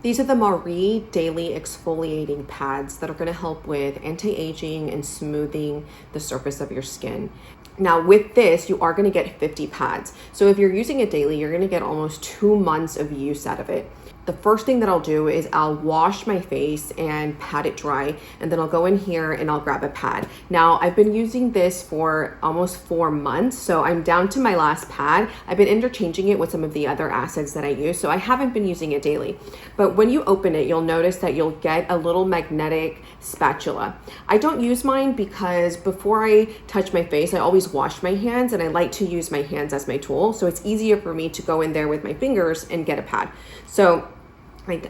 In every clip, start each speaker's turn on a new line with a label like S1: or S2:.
S1: These are the MAREE Daily Exfoliating Pads that are going to help with anti-aging and smoothing the surface of your skin. Now with this, you are going to get 50 pads. So if you're using it daily, you're going to get almost 2 months of use out of it. The first thing that I'll do is I'll wash my face and pat it dry, and then I'll go in here and I'll grab a pad. Now I've been using this for almost 4 months, so I'm down to my last pad. I've been interchanging it with some of the other acids that I use, so I haven't been using it daily. But when you open it, you'll notice that you'll get a little magnetic spatula. I don't use mine because before I touch my face, I always wash my hands, and I like to use my hands as my tool, so it's easier for me to go in there with my fingers and get a pad. So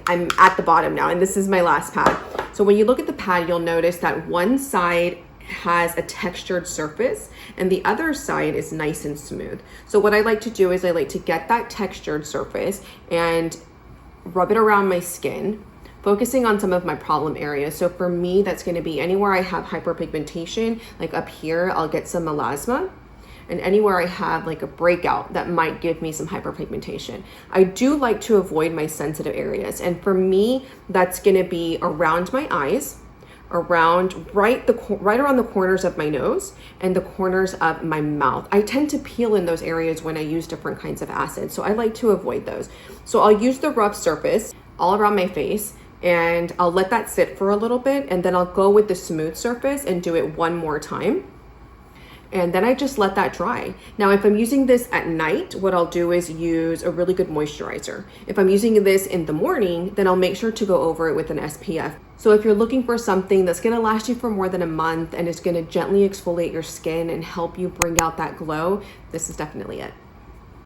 S1: I'm at the bottom now, and this is my last pad. So when you look at the pad, you'll notice that one side has a textured surface and the other side is nice and smooth. So what I like to do is I like to get that textured surface and rub it around my skin, focusing on some of my problem areas. So for me, that's going to be anywhere I have hyperpigmentation, like up here, I'll get some melasma. And anywhere I have like a breakout, that might give me some hyperpigmentation. I do like to avoid my sensitive areas. And for me, that's gonna be around my eyes, around right around the corners of my nose and the corners of my mouth. I tend to peel in those areas when I use different kinds of acids, so I like to avoid those. So I'll use the rough surface all around my face, and I'll let that sit for a little bit, and then I'll go with the smooth surface and do it one more time. And then I just let that dry. Now, if I'm using this at night, what I'll do is use a really good moisturizer. If I'm using this in the morning, then I'll make sure to go over it with an SPF. So if you're looking for something that's gonna last you for more than a month and is gonna gently exfoliate your skin and help you bring out that glow, this is definitely it.